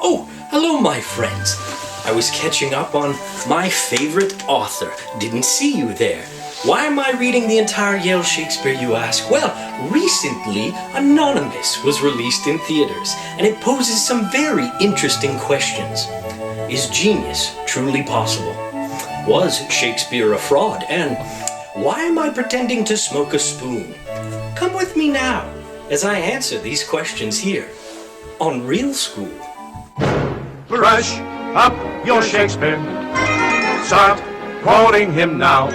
Oh, hello, my friends. I was catching up on my favorite author. Didn't see you there. Why am I reading the entire Yale Shakespeare, you ask? Well, recently, Anonymous was released in theaters, and it poses some very interesting questions. Is genius truly possible? Was Shakespeare a fraud? And why am I pretending to smoke a spoon? Come with me now, as I answer these questions here on Real School. Brush up your Shakespeare. Start quoting him now.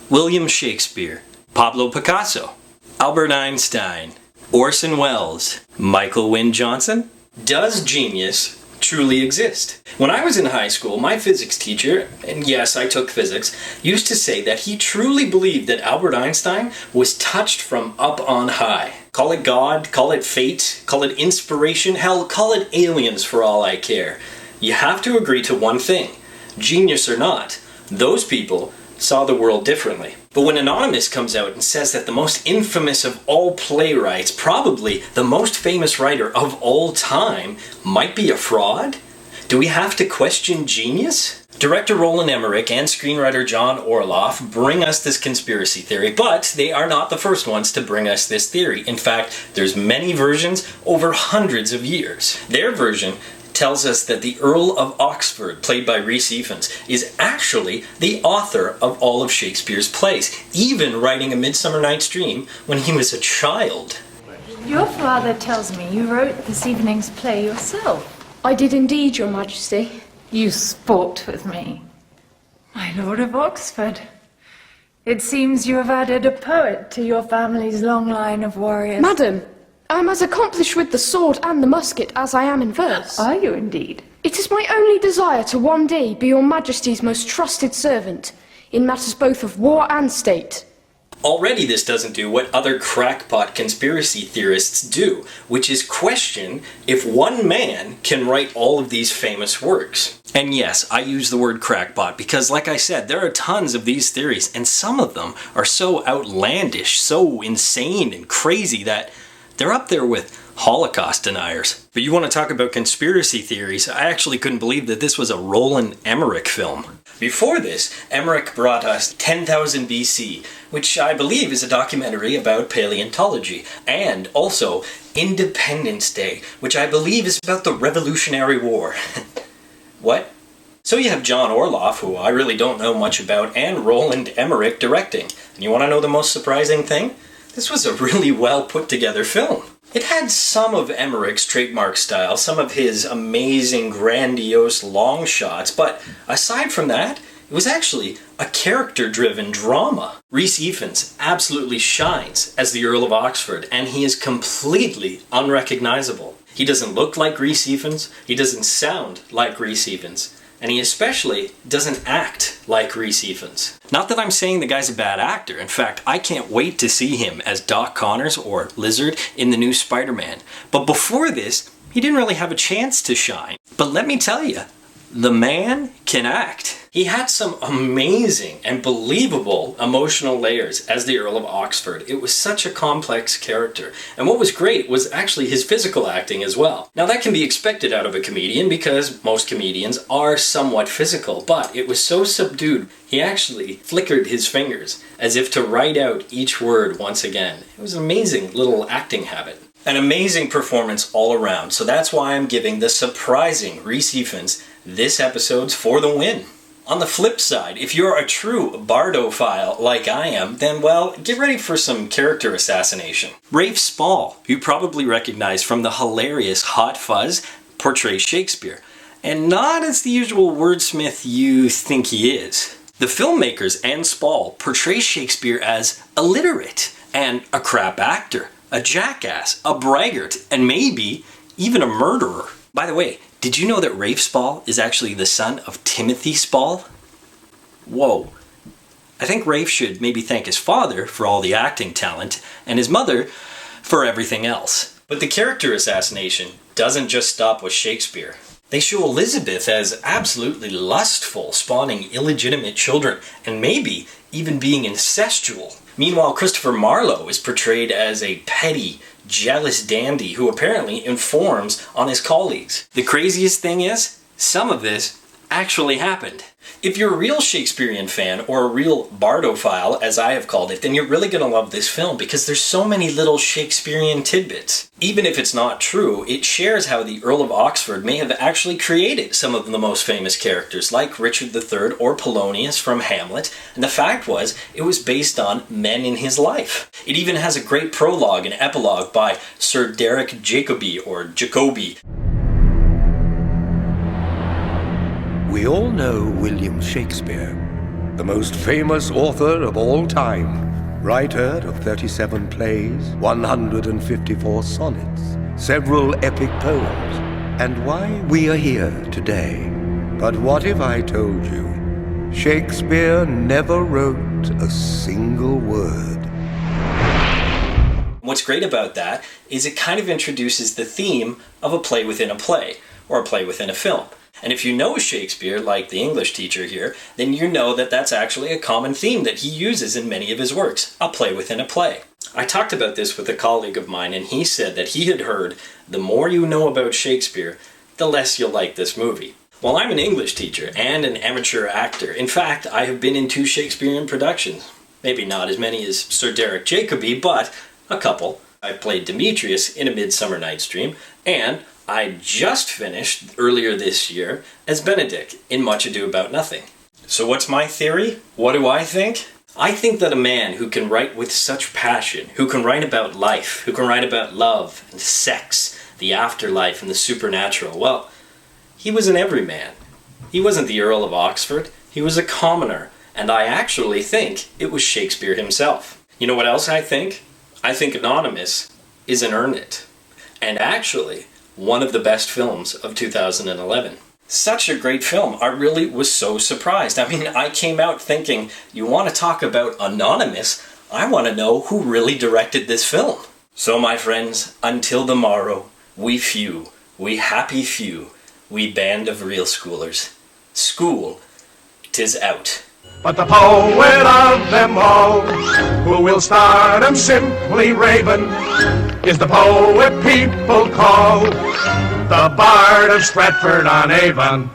William Shakespeare, Pablo Picasso, Albert Einstein, Orson Welles, Michael Wynne Johnson. Does genius truly exist? When I was in high school, my physics teacher, and yes, I took physics, used to say that he truly believed that Albert Einstein was touched from up on high. Call it God, call it fate, call it inspiration, hell, call it aliens for all I care. You have to agree to one thing. Genius or not, those people saw the world differently. But when Anonymous comes out and says that the most infamous of all playwrights, probably the most famous writer of all time, might be a fraud, do we have to question genius? Director Roland Emmerich and screenwriter John Orloff bring us this conspiracy theory, but they are not the first ones to bring us this theory. In fact, there's many versions over hundreds of years. Their version tells us that the Earl of Oxford, played by Rhys Ifans, is actually the author of all of Shakespeare's plays, even writing A Midsummer Night's Dream when he was a child. Your father tells me you wrote this evening's play yourself. I did indeed, Your Majesty. You sport with me. My Lord of Oxford. It seems you have added a poet to your family's long line of warriors. Madam, I am as accomplished with the sword and the musket as I am in verse. Are you indeed? It is my only desire to one day be your Majesty's most trusted servant, in matters both of war and state. Already this doesn't do what other crackpot conspiracy theorists do, which is question if one man can write all of these famous works. And yes, I use the word crackpot because, like I said, there are tons of these theories, and some of them are so outlandish, so insane and crazy that they're up there with Holocaust deniers. But you want to talk about conspiracy theories, I actually couldn't believe that this was a Roland Emmerich film. Before this, Emmerich brought us 10,000 BC, which I believe is a documentary about paleontology, and also Independence Day, which I believe is about the Revolutionary War. What? So you have John Orloff, who I really don't know much about, and Roland Emmerich directing. And you want to know the most surprising thing? This was a really well put together film. It had some of Emmerich's trademark style, some of his amazing, grandiose long shots, but aside from that, it was actually a character-driven drama. Rhys Ifans absolutely shines as the Earl of Oxford, and he is completely unrecognizable. He doesn't look like Rhys Ifans, he doesn't sound like Rhys Ifans, and he especially doesn't act like Rhys Ifans. Not that I'm saying the guy's a bad actor. In fact, I can't wait to see him as Doc Connors or Lizard in the new Spider-Man. But before this, he didn't really have a chance to shine. But let me tell you, the man can act. He had some amazing and believable emotional layers as the Earl of Oxford. It was such a complex character. And what was great was actually his physical acting as well. Now that can be expected out of a comedian because most comedians are somewhat physical, but it was so subdued, he actually flickered his fingers as if to write out each word once again. It was an amazing little acting habit. An amazing performance all around, so that's why I'm giving the surprising Rhys Ifans this episode's for the win. On the flip side, if you're a true bardophile like I am, then well, get ready for some character assassination. Rafe Spall, you probably recognize from the hilarious Hot Fuzz, portrays Shakespeare, and not as the usual wordsmith you think he is. The filmmakers and Spall portray Shakespeare as illiterate and a crap actor, a jackass, a braggart, and maybe even a murderer. By the way, did you know that Rafe Spall is actually the son of Timothy Spall? Whoa. I think Rafe should maybe thank his father for all the acting talent and his mother for everything else. But the character assassination doesn't just stop with Shakespeare. They show Elizabeth as absolutely lustful, spawning illegitimate children, and maybe even being incestual. Meanwhile, Christopher Marlowe is portrayed as a petty, jealous dandy who apparently informs on his colleagues. The craziest thing is, some of this actually happened. If you're a real Shakespearean fan, or a real bardophile, as I have called it, then you're really going to love this film because there's so many little Shakespearean tidbits. Even if it's not true, it shares how the Earl of Oxford may have actually created some of the most famous characters, like Richard III or Polonius from Hamlet, and the fact was, it was based on men in his life. It even has a great prologue and epilogue by Sir Derek Jacobi, or Jacobi. We all know William Shakespeare, the most famous author of all time, writer of 37 plays, 154 sonnets, several epic poems, and why we are here today. But what if I told you Shakespeare never wrote a single word? What's great about that is it kind of introduces the theme of a play within a play, or a play within a film. And if you know Shakespeare, like the English teacher here, then you know that that's actually a common theme that he uses in many of his works, a play within a play. I talked about this with a colleague of mine, and he said that he had heard, the more you know about Shakespeare, the less you'll like this movie. Well, I'm an English teacher and an amateur actor. In fact, I have been in 2 Shakespearean productions. Maybe not as many as Sir Derek Jacobi, but a couple. I played Demetrius in A Midsummer Night's Dream, and I just finished, earlier this year, as Benedict in Much Ado About Nothing. So what's my theory? What do I think? I think that a man who can write with such passion, who can write about life, who can write about love and sex, the afterlife and the supernatural, well, he was an everyman. He wasn't the Earl of Oxford, he was a commoner, and I actually think it was Shakespeare himself. You know what else I think? I think Anonymous is an earn it. And actually, one of the best films of 2011. Such a great film. I really was so surprised. I mean, I came out thinking, you want to talk about Anonymous? I want to know who really directed this film. So my friends, until the morrow, we few, we happy few, we band of real schoolers. School, 'tis out. But the poet of them all, who will start 'em simply raving, is the poet people call the Bard of Stratford-on-Avon.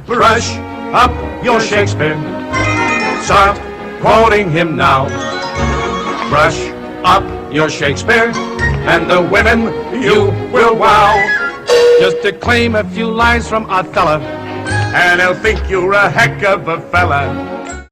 Brush up your Shakespeare, start quoting him now. Brush up your Shakespeare, and the women you will wow. Just declaim a few lines from Othello, and they'll think you're a heck of a fella.